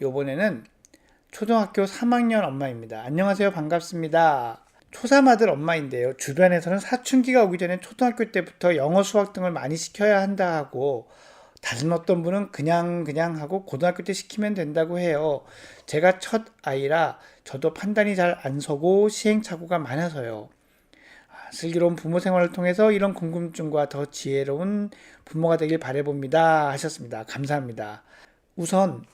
요번에는 초등학교 3학년 엄마입니다. 안녕하세요. 반갑습니다. 초3 아들 엄마인데요. 주변에서는 사춘기가 오기 전에 초등학교 때부터 영어, 수학 등을 많이 시켜야 한다 하고, 다른 어떤 분은 그냥 하고 고등학교 때 시키면 된다고 해요. 제가 첫 아이라 저도 판단이 잘 안 서고 시행착오가 많아서요. 슬기로운 부모 생활을 통해서 이런 궁금증과 더 지혜로운 부모가 되길 바라봅니다. 하셨습니다. 감사합니다. 우선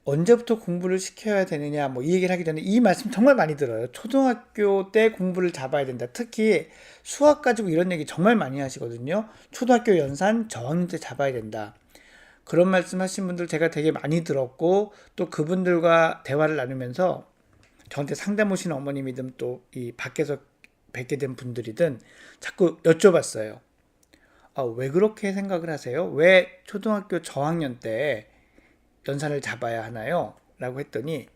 언제부터 공부를 시켜야 되느냐 이 얘기를 하기 전에 이 말씀 정말 많이 들어요. 초등학교 때 공부를 잡아야 된다. 특히 수학 가지고 이런 얘기 정말 많이 하시거든요. 초등학교 연산 저학년 때 잡아야 된다. 그런 말씀 하신 분들 제가 되게 많이 들었고, 또 그분들과 대화를 나누면서 저한테 상담 오신 어머님이든 또 이 밖에서 뵙게 된 분들이든 자꾸 여쭤봤어요. 왜 그렇게 생각을 하세요? 왜 초등학교 저학년 때 연산을 잡아야 하나요? 라고 했더니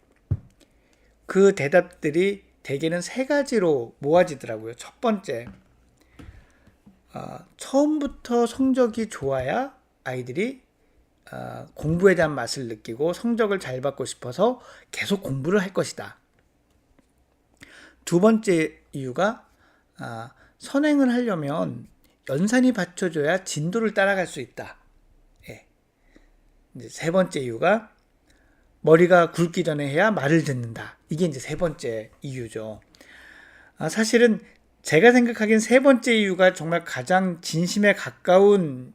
그 대답들이 대개는 세 가지로 모아지더라고요. 첫 번째, 처음부터 성적이 좋아야 아이들이 공부에 대한 맛을 느끼고 성적을 잘 받고 싶어서 계속 공부를 할 것이다. 두 번째 이유가 선행을 하려면 연산이 받쳐줘야 진도를 따라갈 수 있다. 예. 이제 세 번째 이유가 머리가 굵기 전에 해야 말을 듣는다. 이게 이제 세 번째 이유죠. 사실은 제가 생각하기엔 세 번째 이유가 정말 가장 진심에 가까운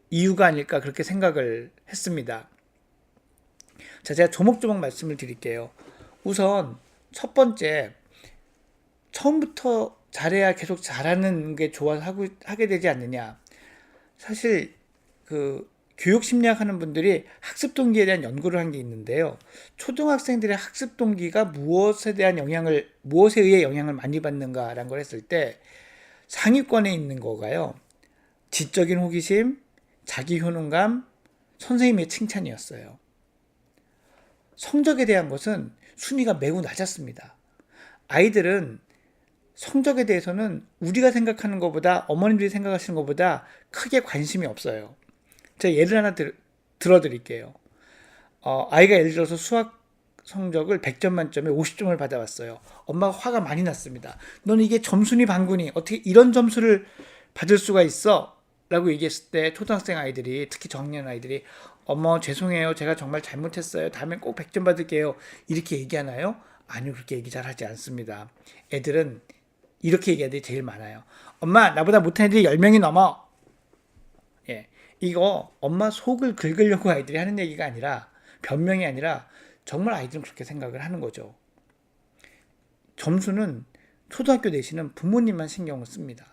이유가 아닐까 그렇게 생각을 했습니다. 자, 제가 조목조목 말씀을 드릴게요. 우선 첫 번째, 처음부터 잘해야 계속 잘하는 게 좋아서 하게 되지 않느냐. 사실 교육 심리학 하는 분들이 학습 동기에 대한 연구를 한 게 있는데요. 초등학생들의 학습 동기가 무엇에 의해 영향을 많이 받는가라는 걸 했을 때 상위권에 있는 거가요. 지적인 호기심, 자기 효능감, 선생님의 칭찬이었어요. 성적에 대한 것은 순위가 매우 낮았습니다. 아이들은 성적에 대해서는 우리가 생각하는 것보다, 어머님들이 생각하시는 것보다 크게 관심이 없어요. 제가 예를 하나 들어드릴게요. 아이가 예를 들어서 수학 성적을 100점 만점에 50점을 받아왔어요. 엄마가 화가 많이 났습니다. 넌 이게 점순이 반군이 어떻게 이런 점수를 받을 수가 있어? 라고 얘기했을 때 초등학생 아이들이, 특히 저학년 아이들이 어머 죄송해요. 제가 정말 잘못했어요. 다음엔 꼭 100점 받을게요. 이렇게 얘기하나요? 아니요. 그렇게 얘기 잘 하지 않습니다. 애들은 이렇게 얘기하는 애들이 제일 많아요. 엄마 나보다 못한 애들이 10명이 넘어. 예, 이거 엄마 속을 긁으려고 아이들이 하는 얘기가 아니라, 변명이 아니라 정말 아이들은 그렇게 생각을 하는 거죠. 점수는 초등학교 내신은 부모님만 신경을 씁니다.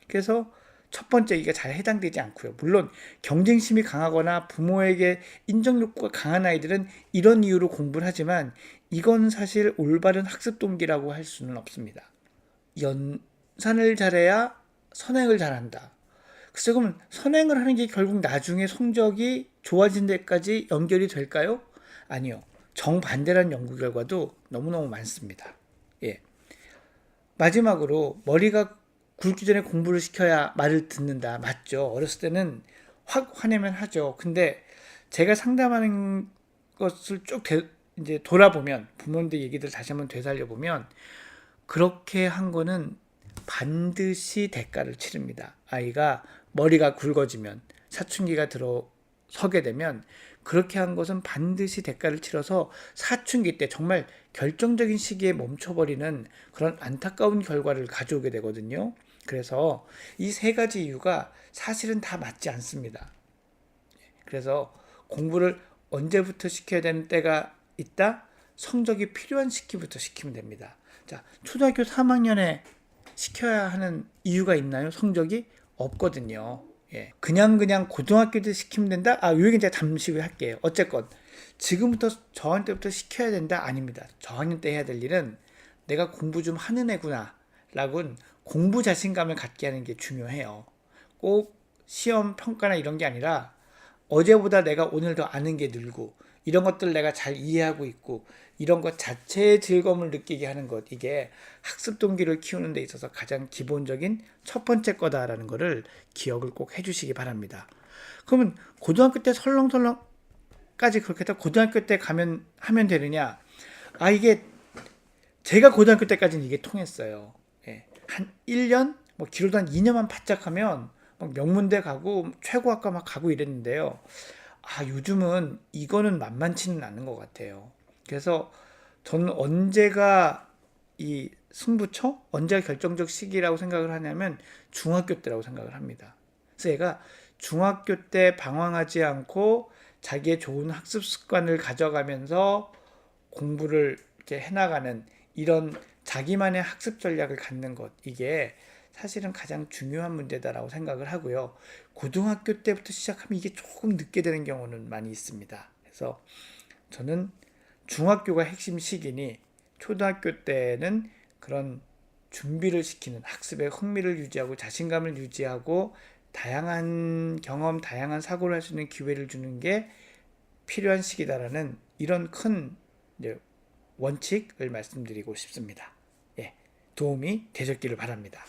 그래서 첫 번째, 이게 잘 해당되지 않고요. 물론 경쟁심이 강하거나 부모에게 인정 욕구가 강한 아이들은 이런 이유로 공부를 하지만 이건 사실 올바른 학습 동기라고 할 수는 없습니다. 연산을 잘해야 선행을 잘한다. 글쎄, 그러면 선행을 하는 게 결국 나중에 성적이 좋아진 데까지 연결이 될까요? 아니요. 정반대라는 연구 결과도 너무너무 많습니다. 예. 마지막으로, 머리가 굵기 전에 공부를 시켜야 말을 듣는다. 맞죠? 어렸을 때는 확 화내면 하죠. 근데 제가 상담하는 것을 쭉 이제 돌아보면, 부모님들 얘기들 다시 한번 되살려보면, 그렇게 한 거는 반드시 대가를 치릅니다. 아이가 머리가 굵어지면, 사춘기가 들어서게 되면 그렇게 한 것은 반드시 대가를 치러서 사춘기 때 정말 결정적인 시기에 멈춰버리는 그런 안타까운 결과를 가져오게 되거든요. 그래서 이 세 가지 이유가 사실은 다 맞지 않습니다. 그래서 공부를 언제부터 시켜야 되는 때가 있다? 성적이 필요한 시기부터 시키면 됩니다. 자, 초등학교 3학년에 시켜야 하는 이유가 있나요? 성적이 없거든요. 예. 그냥 고등학교 때 시키면 된다? 요 얘기는 제가 잠시 후에 할게요. 어쨌건 지금부터 저학년 때부터 시켜야 된다? 아닙니다. 저학년 때 해야 될 일은 내가 공부 좀 하는 애구나 라고는 공부 자신감을 갖게 하는 게 중요해요. 꼭 시험 평가나 이런 게 아니라 어제보다 내가 오늘 더 아는 게 늘고, 이런 것들 내가 잘 이해하고 있고, 이런 것 자체의 즐거움을 느끼게 하는 것, 이게 학습 동기를 키우는 데 있어서 가장 기본적인 첫 번째 거다라는 거를 기억을 꼭 해주시기 바랍니다. 그러면 고등학교 때 설렁설렁 때까지 그렇게 해서 고등학교 때 하면 되느냐? 이게 제가 고등학교 때까지는 이게 통했어요. 예. 한 1년, 뭐 길어도 한 2년만 바짝 하면 막 명문대 가고 최고학과 막 가고 이랬는데요. 요즘은 이거는 만만치는 않은 것 같아요. 그래서 저는 언제가 이 승부처? 언제가 결정적 시기라고 생각을 하냐면 중학교 때라고 생각을 합니다. 그래서 얘가 중학교 때 방황하지 않고 자기의 좋은 학습 습관을 가져가면서 공부를 이렇게 해나가는 이런 자기만의 학습 전략을 갖는 것, 이게 사실은 가장 중요한 문제다라고 생각을 하고요. 고등학교 때부터 시작하면 이게 조금 늦게 되는 경우는 많이 있습니다. 그래서 저는 중학교가 핵심 시기니 초등학교 때는 그런 준비를 시키는, 학습에 흥미를 유지하고 자신감을 유지하고 다양한 경험, 다양한 사고를 할 수 있는 기회를 주는 게 필요한 시기다라는 이런 큰 원칙을 말씀드리고 싶습니다. 예, 도움이 되셨기를 바랍니다.